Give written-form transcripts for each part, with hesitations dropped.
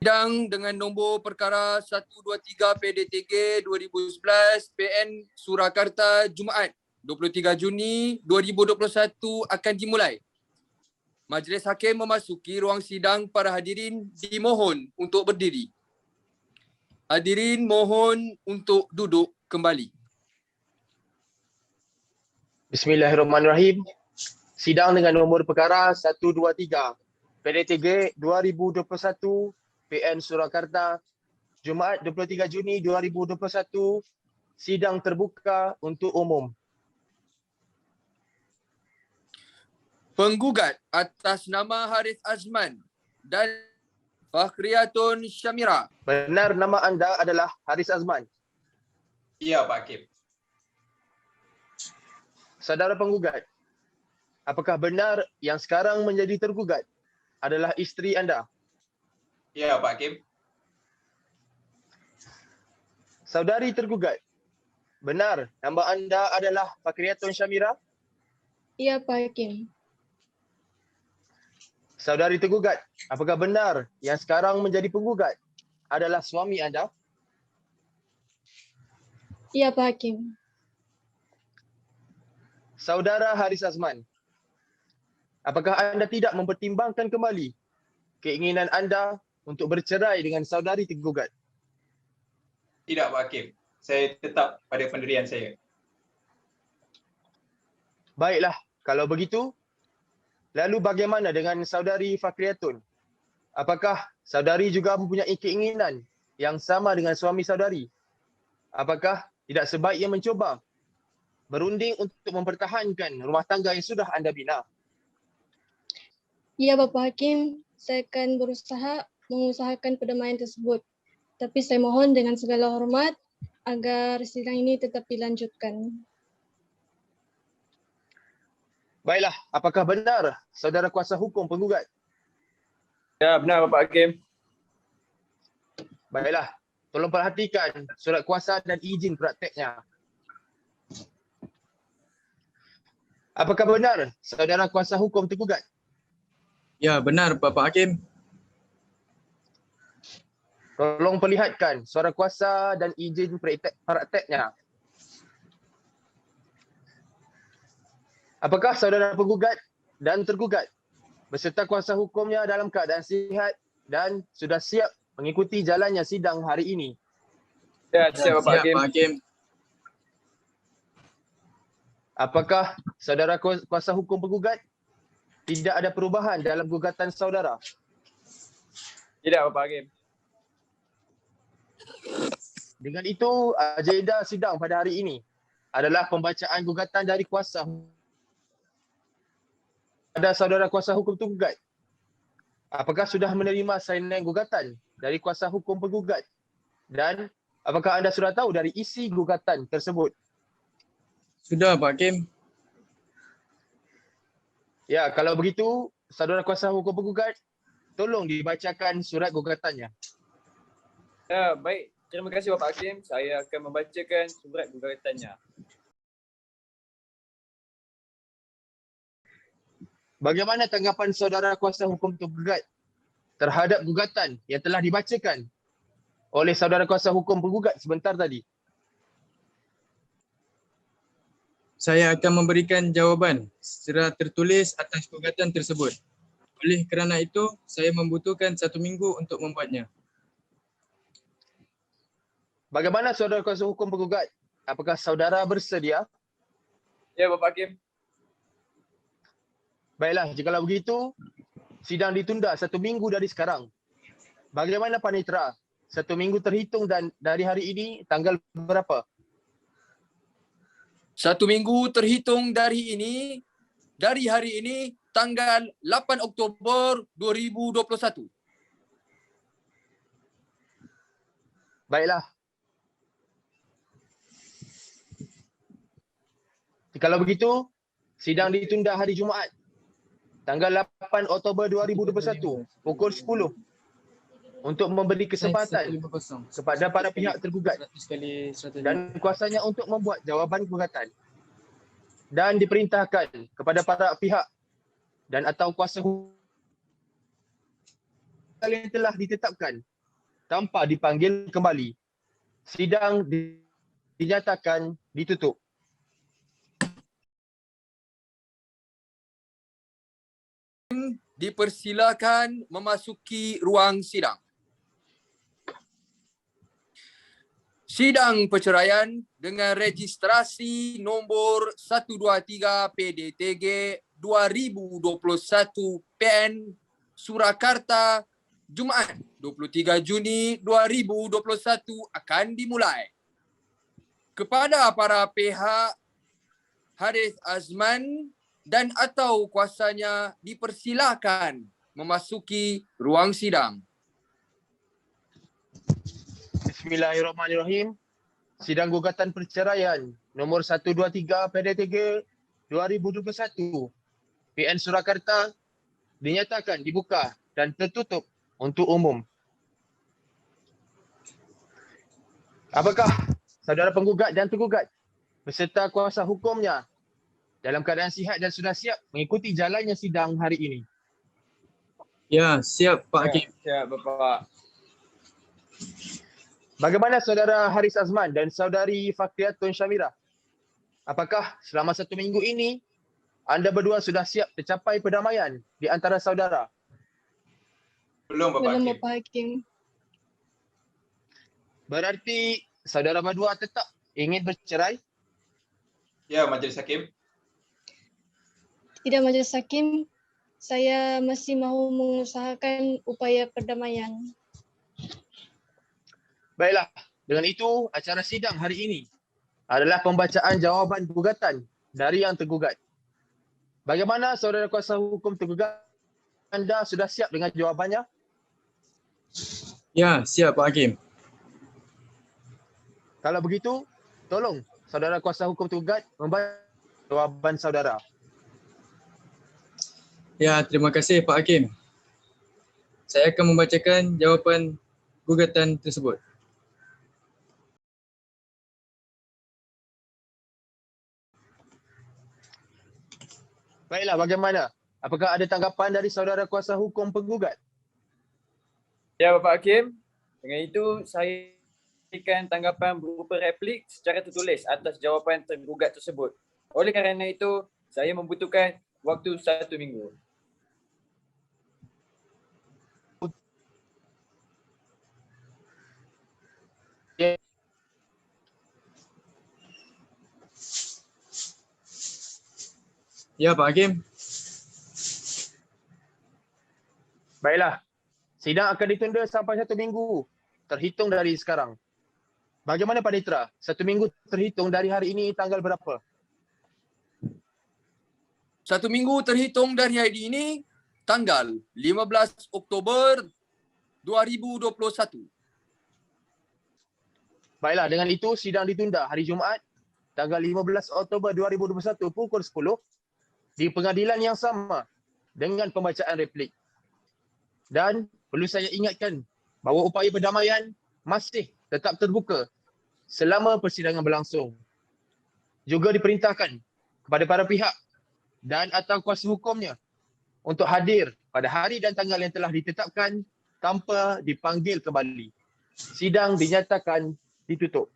Sidang dengan nombor perkara 123 PDTG 2011 PN Surakarta Jumaat 23 Juni 2021 akan dimulai. Majlis Hakim memasuki ruang sidang. Para hadirin dimohon untuk berdiri. Hadirin mohon untuk duduk kembali. Bismillahirrahmanirrahim. Sidang dengan nombor perkara 123 PDTG 2021 PN Surakarta Jumaat 23 Juni 2021. Sidang terbuka untuk umum. Penggugat atas nama Harith Azman dan Fakhriyatun Syamira. Benar nama anda adalah Haris Azman? Ya, Pak Hakim. Saudara penggugat, apakah benar yang sekarang menjadi tergugat adalah isteri anda? Ya, Pak Hakim. Saudari tergugat, benar nama anda adalah Fakhriyatun Syamira? Ya, Pak Hakim. Saudari tergugat, apakah benar yang sekarang menjadi penggugat adalah suami anda? Ya, Pak Hakim. Saudara Haris Azman, apakah anda tidak mempertimbangkan kembali keinginan anda untuk bercerai dengan saudari tergugat? Tidak, Pak Hakim. Saya tetap pada pendirian saya. Baiklah, kalau begitu, lalu bagaimana dengan saudari Fakhriyatun? Apakah saudari juga mempunyai keinginan yang sama dengan suami saudari? Apakah tidak sebaiknya mencuba berunding untuk mempertahankan rumah tangga yang sudah anda bina? Ya, Bapak Hakim, saya akan berusaha mengusahakan perdamaian tersebut. Tapi saya mohon dengan segala hormat agar sidang ini tetap dilanjutkan. Baiklah, apakah benar saudara kuasa hukum penggugat? Ya, benar, Pak Hakim. Baiklah, tolong perhatikan surat kuasa dan izin prakteknya. Apakah benar saudara kuasa hukum tergugat? Ya, benar Bapak Hakim. Tolong perlihatkan surat kuasa dan izin prakteknya. Apakah saudara penggugat dan tergugat beserta kuasa hukumnya dalam keadaan sihat dan sudah siap mengikuti jalannya sidang hari ini? Ya, siap, Pak Siap, Hakim. Pak Hakim. Apakah saudara kuasa hukum penggugat tidak ada perubahan dalam gugatan saudara? Tidak, Pak Hakim. Dengan itu, agenda sidang pada hari ini adalah pembacaan gugatan dari kuasa. Ada saudara kuasa hukum penggugat, apakah sudah menerima salinan gugatan dari kuasa hukum penggugat? Dan apakah anda sudah tahu dari isi gugatan tersebut? Sudah Pak Hakim. Ya, kalau begitu, saudara kuasa hukum penggugat, tolong dibacakan surat gugatannya. Ya, baik. Terima kasih, Bapak Hakim. Saya akan membacakan surat gugatannya. Bagaimana tanggapan saudara kuasa hukum penggugat terhadap gugatan yang telah dibacakan oleh saudara kuasa hukum penggugat sebentar tadi? Saya akan memberikan jawapan secara tertulis atas gugatan tersebut. Oleh kerana itu, saya membutuhkan 1 minggu untuk membuatnya. Bagaimana saudara kuasa hukum penggugat? Apakah saudara bersedia? Ya, Bapak Hakim. Baiklah, jikalau begitu, sidang ditunda 1 minggu dari sekarang. Bagaimana panitera? 1 minggu terhitung dan dari hari ini tanggal berapa? 1 minggu terhitung dari hari ini tanggal 8 Oktober 2021. Baiklah. Jikalau begitu, sidang ditunda hari Jumaat, tanggal 8 Oktober 2021, pukul 10 untuk memberi kesempatan kepada para pihak tergugat dan kuasanya untuk membuat jawapan gugatan. Dan diperintahkan kepada para pihak dan atau kuasa hukum yang telah ditetapkan tanpa dipanggil kembali. Sidang dinyatakan ditutup. Dipersilakan memasuki ruang sidang. Sidang perceraian dengan registrasi nombor 123 PDTG 2021 PN Surakarta Jumaat 23 Juni 2021 akan dimulai. Kepada para pihak, Harith Azman dan atau kuasanya dipersilakan memasuki ruang sidang. Bismillahirrahmanirrahim. Sidang gugatan perceraian nombor 123 PDTG 2021 PN Surakarta dinyatakan dibuka dan tertutup untuk umum. Apakah saudara penggugat dan tergugat beserta kuasa hukumnya dalam keadaan sihat dan sudah siap mengikuti jalannya sidang hari ini? Ya, siap Pak Hakim. Siap Bapak. Bagaimana saudara Haris Azman dan saudari Fakriatun Syamirah? Apakah selama 1 minggu ini anda berdua sudah siap tercapai perdamaian di antara saudara? Belum Bapak Belum Hakim. Bapak Hakim. Berarti saudara berdua tetap ingin bercerai? Ya, Majelis Hakim. Tidak Majelis Hakim, saya masih mahu mengusahakan upaya perdamaian. Baiklah, dengan itu acara sidang hari ini adalah pembacaan jawapan gugatan dari yang tergugat. Bagaimana saudara kuasa hukum tergugat? Anda sudah siap dengan jawapannya? Ya, siap Pak Hakim. Kalau begitu, tolong saudara kuasa hukum tergugat membaca jawapan saudara. Ya, terima kasih Pak Hakim. Saya akan membacakan jawapan gugatan tersebut. Baiklah, bagaimana? Apakah ada tanggapan dari saudara kuasa hukum penggugat? Ya Bapak Hakim, dengan itu saya berikan tanggapan berupa replik secara tertulis atas jawapan tergugat tersebut. Oleh kerana itu, saya membutuhkan waktu 1 minggu. Ya Pak Hakim. Baiklah, sidang akan ditunda sampai 1 minggu terhitung dari sekarang. Bagaimana Pak Ditra? 1 minggu terhitung dari hari ini tanggal berapa? 1 minggu terhitung dari hari ini tanggal 15 Oktober 2021. Baiklah, dengan itu sidang ditunda hari Jumaat tanggal 15 Oktober 2021 pukul 10 di pengadilan yang sama dengan pembacaan replik. Dan perlu saya ingatkan bahawa upaya perdamaian masih tetap terbuka selama persidangan berlangsung. Juga diperintahkan kepada para pihak dan atau kuasa hukumnya untuk hadir pada hari dan tanggal yang telah ditetapkan tanpa dipanggil kembali. Sidang dinyatakan ditutup.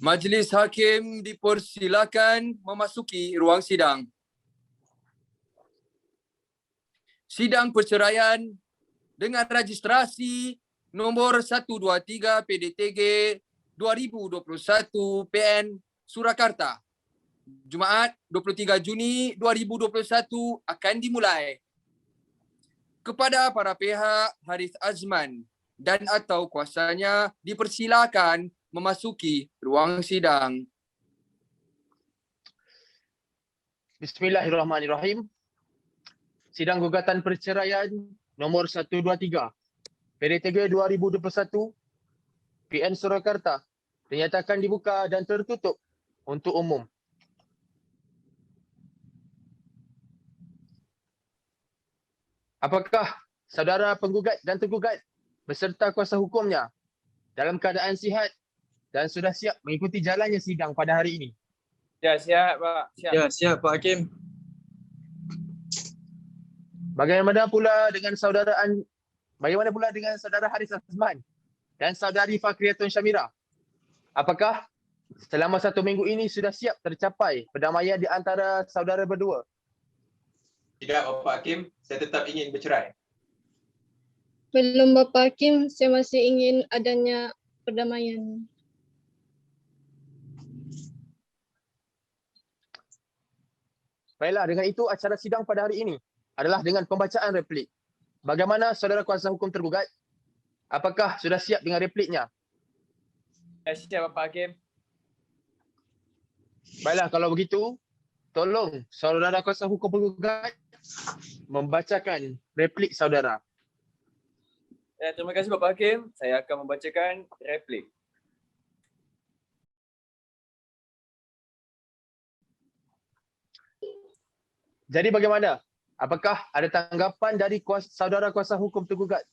Majlis Hakim dipersilakan memasuki ruang sidang. Sidang perceraian dengan registrasi nombor 123 PDTG 2021 PN Surakarta. Jumaat 23 Juni 2021 akan dimulai. Kepada para pihak, Harith Azman dan atau kuasanya dipersilakan memasuki ruang sidang. Bismillahirrahmanirrahim. Sidang gugatan perceraian nombor 123 PDTG 2021 PN Surakarta dinyatakan dibuka dan tertutup untuk umum. Apakah saudara penggugat dan tergugat beserta kuasa hukumnya dalam keadaan sihat dan sudah siap mengikuti jalannya sidang pada hari ini? Ya, siap Pak. Siap. Ya, siap Pak Hakim. Bagaimana pula dengan saudara Haris Azman dan saudari Fakriatun Syamira? Apakah selama 1 minggu ini sudah siap tercapai perdamaian di antara saudara berdua? Tidak, Bapak Hakim. Saya tetap ingin bercerai. Belum Bapak Hakim, saya masih ingin adanya perdamaian. Baiklah, dengan itu acara sidang pada hari ini adalah dengan pembacaan replik. Bagaimana saudara kuasa hukum tergugat? Apakah sudah siap dengan repliknya? Siap Bapak Hakim. Baiklah, kalau begitu, tolong saudara kuasa hukum penggugat membacakan replik saudara. Terima kasih Bapak Hakim. Saya akan membacakan replik. Jadi bagaimana? Apakah ada tanggapan dari saudara kuasa hukum tergugat?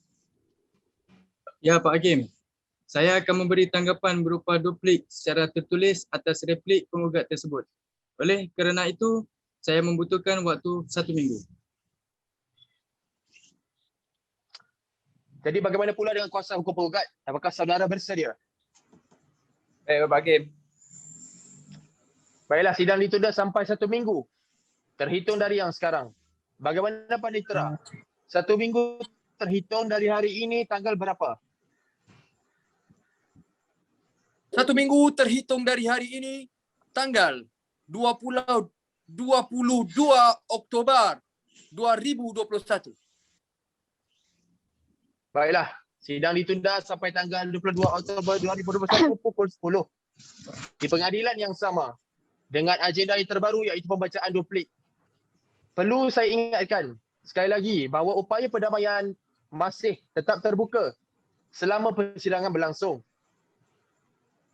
Ya Pak Hakim, saya akan memberi tanggapan berupa duplik secara tertulis atas replik penggugat tersebut. Oleh kerana itu, saya membutuhkan waktu 1 minggu. Jadi bagaimana pula dengan kuasa hukum penggugat? Apakah saudara bersedia? Baik Bapak Hakim. Baiklah, sidang ditunda sampai 1 minggu. Terhitung dari yang sekarang. Bagaimana Panitera? 1 minggu terhitung dari hari ini tanggal berapa? 1 minggu terhitung dari hari ini tanggal 22 Oktober 2021. Baiklah, sidang ditunda sampai tanggal 22 Oktober 2021 pukul 10 di pengadilan yang sama dengan agenda yang terbaru iaitu pembacaan duplik. Perlu saya ingatkan sekali lagi bahawa upaya perdamaian masih tetap terbuka selama persidangan berlangsung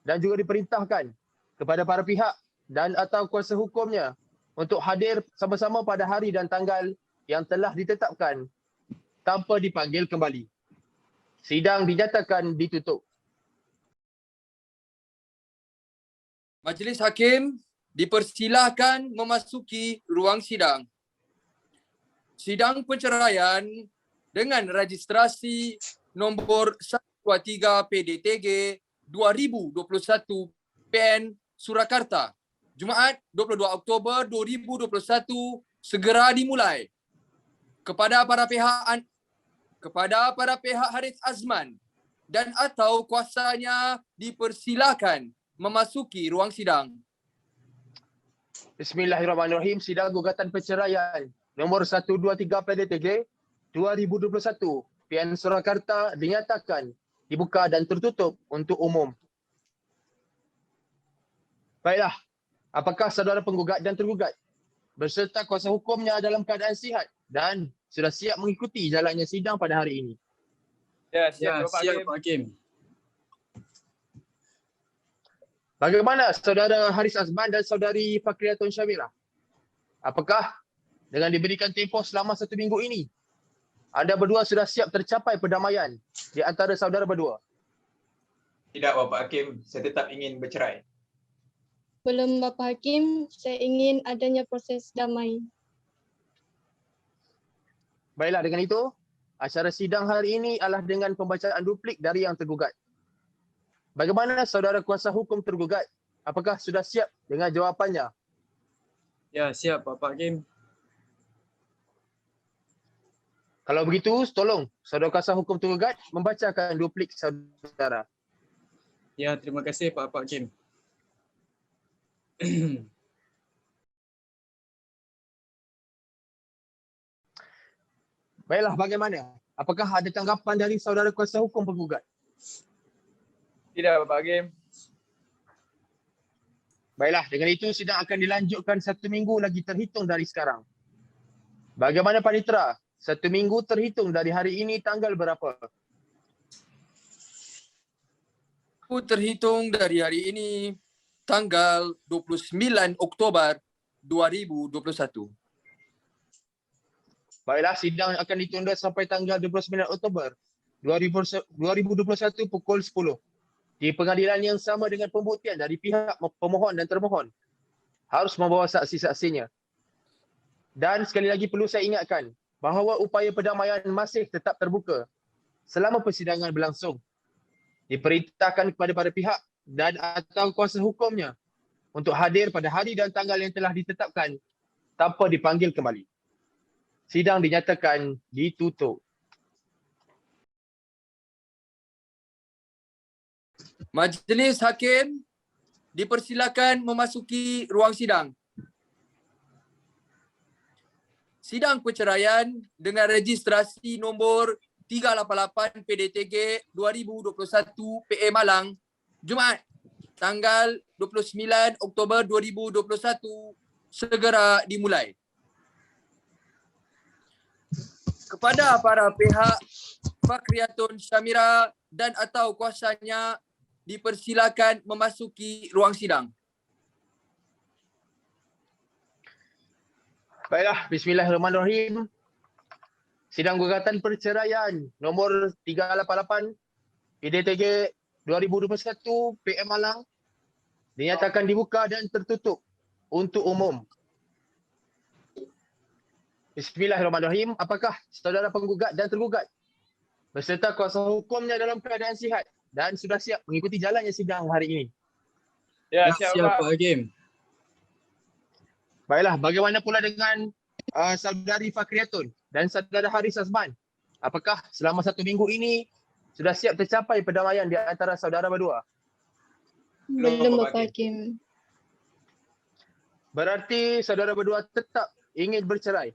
dan juga diperintahkan kepada para pihak dan atau kuasa hukumnya untuk hadir sama-sama pada hari dan tanggal yang telah ditetapkan tanpa dipanggil kembali. Sidang dinyatakan ditutup. Majlis Hakim dipersilakan memasuki ruang sidang. Sidang penceraian dengan registrasi nombor 123 PDTG 2021 PN Surakarta, Jumaat 22 Oktober 2021 segera dimulai. Kepada para pihak Haris Azman dan atau kuasanya dipersilakan memasuki ruang sidang. Bismillahirrahmanirrahim. Sidang gugatan perceraian nombor 123 PDTG 2021 PN Surakarta dinyatakan dibuka dan tertutup untuk umum. Baiklah, apakah saudara penggugat dan tergugat berserta kuasa hukumnya dalam keadaan sihat dan sudah siap mengikuti jalannya sidang pada hari ini? Ya, Ya, siap Bapak siap Hakim. Pak Hakim. Bagaimana saudara Haris Azman dan saudari Fakriatun Syamira? Apakah dengan diberikan tempoh selama 1 minggu ini, anda berdua sudah siap tercapai perdamaian di antara saudara berdua? Tidak, Bapak Hakim. Saya tetap ingin bercerai. Belum Bapak Hakim, saya ingin adanya proses damai. Baiklah, dengan itu, acara sidang hari ini adalah dengan pembacaan duplik dari yang tergugat. Bagaimana saudara kuasa hukum tergugat? Apakah sudah siap dengan jawapannya? Ya, siap Pak Hakim. Kalau begitu, tolong saudara kuasa hukum tergugat membacakan duplik saudara. Ya, terima kasih Pak Hakim. Baiklah, bagaimana? Apakah ada tanggapan dari saudara kuasa hukum penggugat? Tidak Bapak Hakim. Baiklah, dengan itu sidang akan dilanjutkan 1 minggu lagi terhitung dari sekarang. Bagaimana Panitera? 1 minggu terhitung dari hari ini tanggal berapa? Terhitung dari hari ini tanggal 29 Oktober 2021. Baiklah, sidang akan ditunda sampai tanggal 29 Oktober 2021 pukul 10 di pengadilan yang sama dengan pembuktian dari pihak pemohon dan termohon harus membawa saksi-saksinya. Dan sekali lagi perlu saya ingatkan bahawa upaya perdamaian masih tetap terbuka selama persidangan berlangsung. Diperintahkan kepada para pihak dan atau kuasa hukumnya untuk hadir pada hari dan tanggal yang telah ditetapkan tanpa dipanggil kembali. Sidang dinyatakan ditutup. Majlis Hakim dipersilakan memasuki ruang sidang. Sidang perceraian dengan registrasi nombor 388 PDTG 2021 PA Malang, Jumaat, tanggal 29 Oktober 2021 segera dimulai. Kepada para pihak Fakriyatun Syamira dan atau kuasanya dipersilakan memasuki ruang sidang. Baiklah, bismillahirrahmanirrahim. Sidang gugatan perceraian nombor 388 PDTG 2021 PM Malang dinyatakan dibuka dan tertutup untuk umum. Bismillahirrahmanirrahim. Apakah saudara penggugat dan tergugat beserta kuasa hukumnya dalam keadaan sihat dan sudah siap mengikuti jalannya sidang hari ini? Ya, Siap siap Pak. Pak Hakim. Baiklah, bagaimana pula dengan saudari Fakriyatun dan saudara Haris Azman? Apakah selama 1 minggu ini sudah siap tercapai perdamaian di antara saudara berdua? Belum Bapak Bapak Hakim. Berarti saudara berdua tetap ingin bercerai.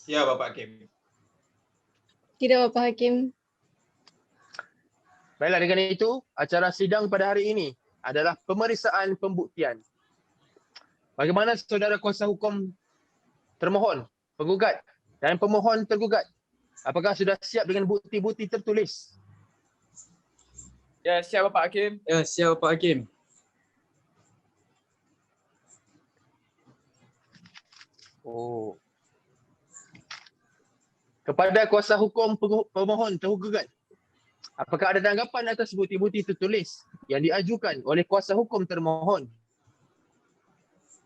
Ya, Bapak Hakim. Tidak Bapak Hakim. Baiklah, dengan itu, acara sidang pada hari ini adalah pemeriksaan pembuktian. Bagaimana saudara kuasa hukum termohon, penggugat dan pemohon tergugat? Apakah sudah siap dengan bukti-bukti tertulis? Ya, siap Bapak Hakim. Ya, siap Pak Hakim. Oh. Kepada kuasa hukum pemohon tergugat, apakah ada tanggapan atas bukti-bukti tertulis yang diajukan oleh kuasa hukum termohon?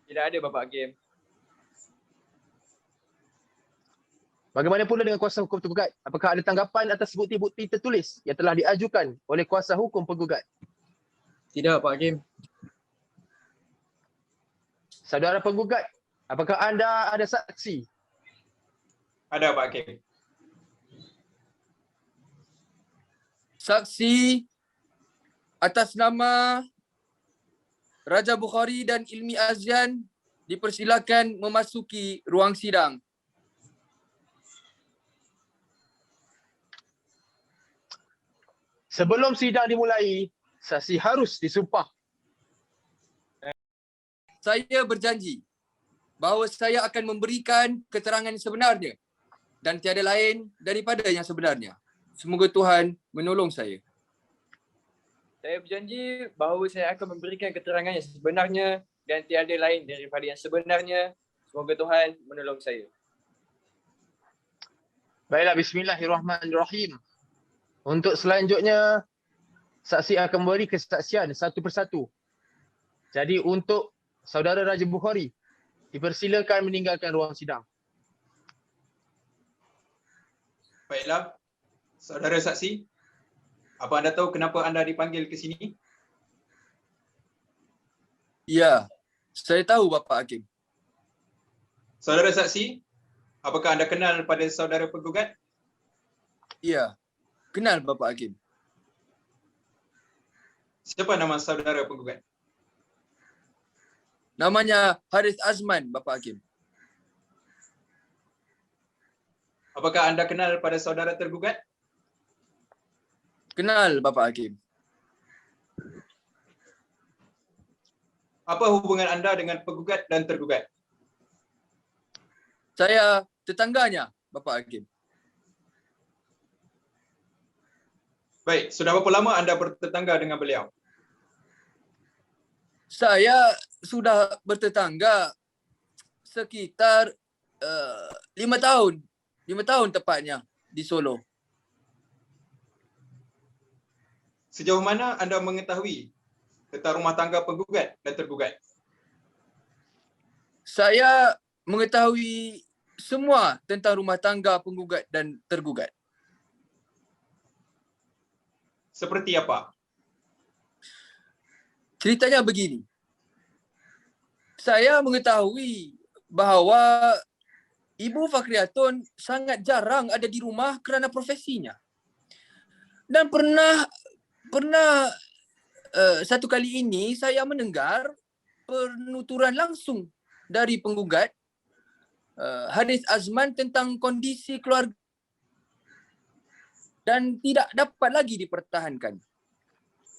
Tidak ada Bapak Hakim. Bagaimana pula dengan kuasa hukum tergugat? Apakah ada tanggapan atas bukti-bukti tertulis yang telah diajukan oleh kuasa hukum penggugat? Tidak Pak Hakim. Saudara penggugat, apakah anda ada saksi? Ada Pak Hakim. Saksi atas nama Raja Bukhari dan Ilmi Azian dipersilakan memasuki ruang sidang. Sebelum sidang dimulai, saksi harus disumpah. Saya berjanji bahawa saya akan memberikan keterangan yang sebenarnya dan tiada lain daripada yang sebenarnya. Semoga Tuhan menolong saya. Saya berjanji bahawa saya akan memberikan keterangan yang sebenarnya dan tiada lain daripada yang sebenarnya. Semoga Tuhan menolong saya. Baiklah, bismillahirrahmanirrahim. Untuk selanjutnya, saksi akan memberi kesaksian satu persatu. Jadi untuk saudara Raja Bukhari, dipersilakan meninggalkan ruang sidang. Baiklah, saudara saksi. Apa anda tahu kenapa anda dipanggil ke sini? Ya, saya tahu Bapak Hakim. Saudara saksi, apakah anda kenal pada saudara penggugat? Ya, kenal Bapak Hakim. Siapa nama saudara penggugat? Namanya Haris Azman, Bapak Hakim. Apakah anda kenal pada saudara tergugat? Kenal Bapak Hakim. Apa hubungan anda dengan penggugat dan tergugat? Saya tetangganya, Bapak Hakim. Baik, sudah berapa lama anda bertetangga dengan beliau? Saya sudah bertetangga sekitar 5 tahun. 5 tahun tepatnya di Solo. Sejauh mana anda mengetahui tentang rumah tangga penggugat dan tergugat? Saya mengetahui semua tentang rumah tangga penggugat dan tergugat. Seperti apa? Ceritanya begini. Saya mengetahui bahawa Ibu Fakriatun sangat jarang ada di rumah kerana profesinya. Dan pernah satu kali ini saya mendengar penuturan langsung dari penggugat Haris Azman tentang kondisi keluarga dan tidak dapat lagi dipertahankan.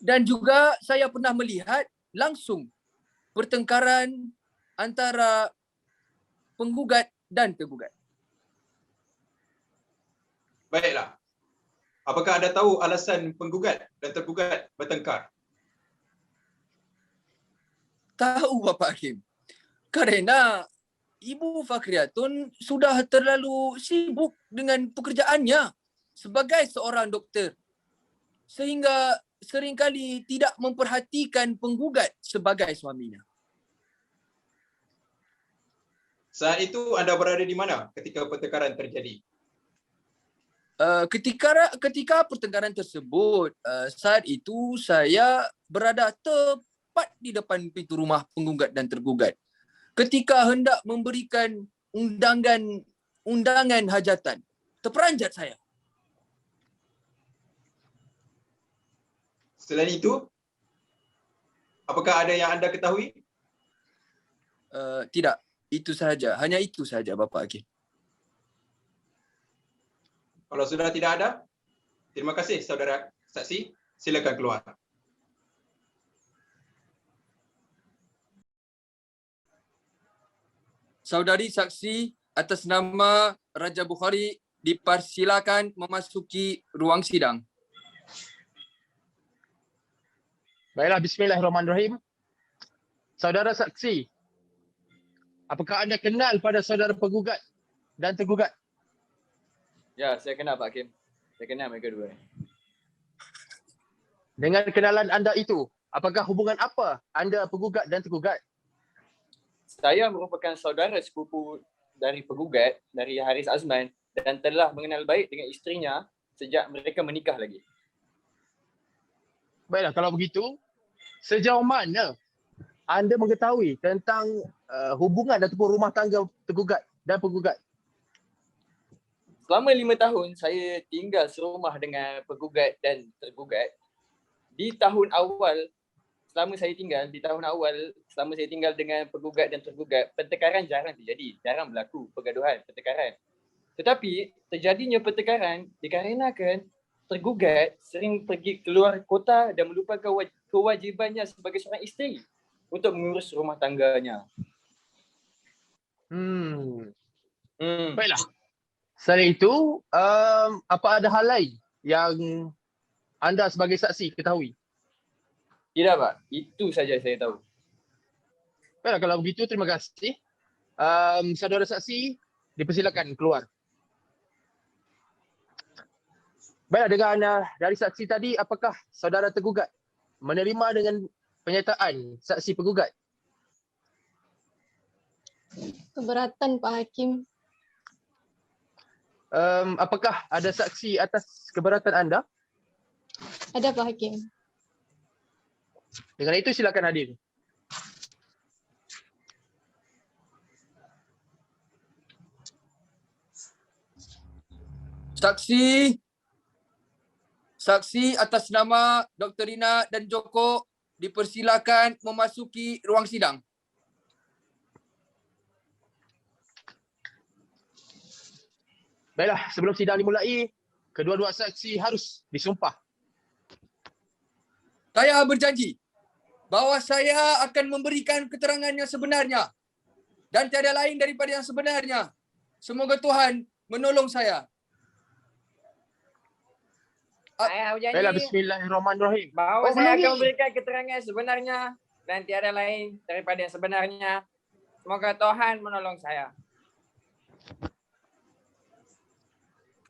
Dan juga saya pernah melihat langsung pertengkaran antara penggugat dan tergugat. Baiklah. Apakah anda tahu alasan penggugat dan tergugat bertengkar? Tahu Bapak Hakim. Kerana Ibu Fakriatun sudah terlalu sibuk dengan pekerjaannya sebagai seorang doktor sehingga seringkali tidak memperhatikan penggugat sebagai suaminya. Saat itu anda berada di mana ketika pertengkaran terjadi? Ketika pertengkaran tersebut, saat itu saya berada tepat di depan pintu rumah penggugat dan tergugat. Ketika hendak memberikan undangan hajatan, terperanjat saya. Selain itu, apakah ada yang anda ketahui? Tidak, itu sahaja. Hanya itu sahaja Bapak Hakim. Kalau sudah tidak ada, terima kasih saudara saksi. Silakan keluar. Saudari saksi atas nama Raja Bukhari dipersilakan memasuki ruang sidang. Baiklah, bismillahirrahmanirrahim. Saudara saksi, apakah anda kenal pada saudara penggugat dan tergugat? Ya, saya kenal Pak Hakim. Saya kenal mereka dua. Dengan kenalan anda itu, apakah hubungan apa anda penggugat dan tergugat? Saya merupakan saudara sepupu dari penggugat, dari Haris Azman, dan telah mengenal baik dengan isterinya sejak mereka menikah lagi. Baiklah, kalau begitu, sejauh mana anda mengetahui tentang hubungan ataupun rumah tangga tergugat dan penggugat? Selama 5 tahun, saya tinggal serumah dengan penggugat dan tergugat. Di tahun awal, selama saya tinggal dengan penggugat dan tergugat, pertengkaran jarang terjadi, jarang berlaku pergaduhan, pertengkaran. Tetapi terjadinya pertengkaran dikarenakan tergugat sering pergi keluar kota dan melupakan kewajibannya sebagai seorang isteri untuk mengurus rumah tangganya. Baiklah. Selain itu, apa ada hal lain yang anda sebagai saksi ketahui? Tidak Pak, itu saja saya tahu. Baiklah, kalau begitu terima kasih. Saudara saksi dipersilakan keluar. Baiklah, dengan dari saksi tadi, apakah saudara tergugat menerima dengan pernyataan saksi penggugat? Keberatan Pak Hakim. Apakah ada saksi atas keberatan anda? Ada Pak Hakim. Dengan itu silakan hadir. Saksi atas nama Dr. Rina dan Joko dipersilakan memasuki ruang sidang. Baiklah, sebelum sidang dimulai, kedua-dua saksi harus disumpah. Saya berjanji bahawa saya akan memberikan keterangan yang sebenarnya dan tiada lain daripada yang sebenarnya. Semoga Tuhan menolong saya. Saya berjanji Baiklah, bismillahirrahmanirrahim. bahawa Oh, saya belum akan ni. memberikan keterangan sebenarnya dan tiada lain daripada yang sebenarnya. Semoga Tuhan menolong saya.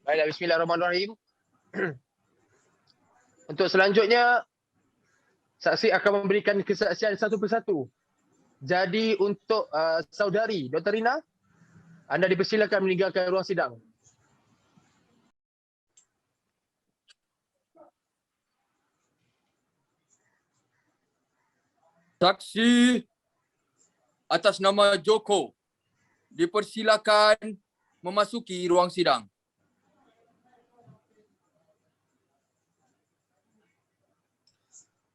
Baiklah, bismillahirrahmanirrahim. Untuk selanjutnya, saksi akan memberikan kesaksian satu persatu. Jadi untuk saudari Dr. Rina, Anda dipersilakan meninggalkan ruang sidang. Saksi atas nama Joko dipersilakan memasuki ruang sidang.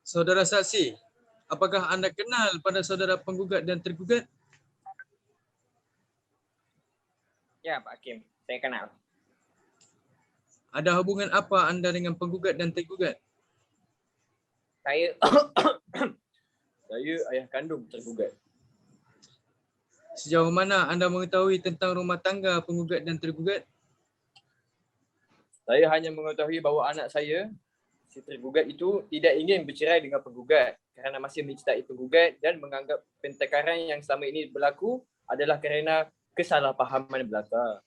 Saudara saksi, apakah anda kenal pada saudara penggugat dan tergugat? Ya Pak Hakim, saya kenal. Ada hubungan apa anda dengan penggugat dan tergugat? Saya saya ayah kandung tergugat. Sejauh mana anda mengetahui tentang rumah tangga penggugat dan tergugat? Saya hanya mengetahui bahawa anak saya, si tergugat itu tidak ingin bercerai dengan penggugat kerana masih mencintai penggugat dan menganggap pertengkaran yang selama ini berlaku adalah kerana kesalahpahaman belaka.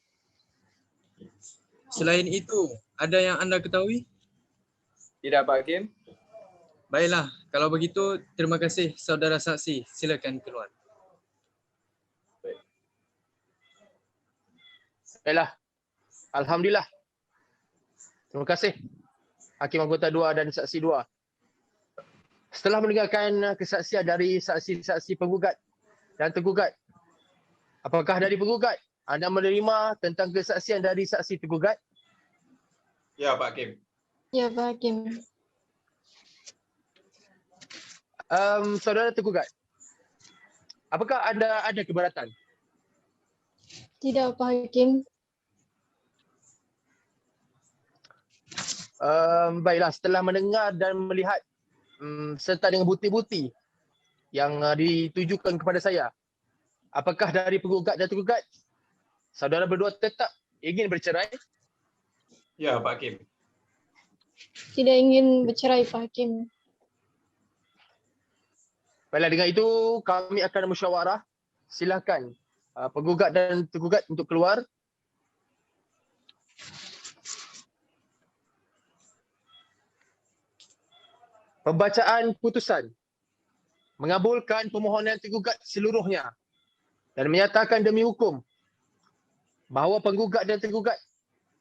Selain itu, ada yang anda ketahui? Tidak Pak Hakim? Baiklah, kalau begitu terima kasih saudara saksi. Silakan keluar. Baiklah. Alhamdulillah. Terima kasih. Hakim Anggota 2 dan Saksi 2. Setelah mendengarkan kesaksian dari saksi-saksi penggugat dan tergugat, apakah dari penggugat anda menerima tentang kesaksian dari saksi tergugat? Ya, Pak Hakim. Ya, Pak Hakim. Saudara tergugat, apakah anda ada keberatan? Tidak, Pak Hakim. Baiklah, setelah mendengar dan melihat serta dengan bukti-bukti yang ditujukan kepada saya, apakah dari penggugat dan tergugat saudara berdua tetap ingin bercerai? Ya, Pak Hakim. Tidak ingin bercerai, Pak Hakim. Baiklah, dengan itu kami akan musyawarah. Silakan penggugat dan tergugat untuk keluar. Pembacaan putusan mengabulkan permohonan tergugat seluruhnya dan menyatakan demi hukum bahawa penggugat dan tergugat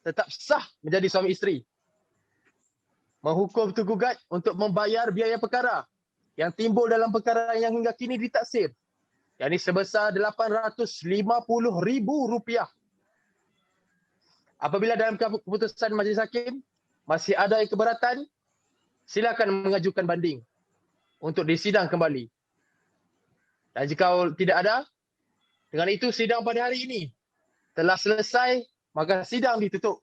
tetap sah menjadi suami isteri. Menghukum tergugat untuk membayar biaya perkara yang timbul dalam perkara yang hingga kini ditaksir, yakni sebesar RM850,000. Apabila dalam keputusan Majlis Hakim masih ada yang keberatan, silakan mengajukan banding untuk disidang kembali. Dan jika tidak ada, dengan itu sidang pada hari ini telah selesai, maka sidang ditutup.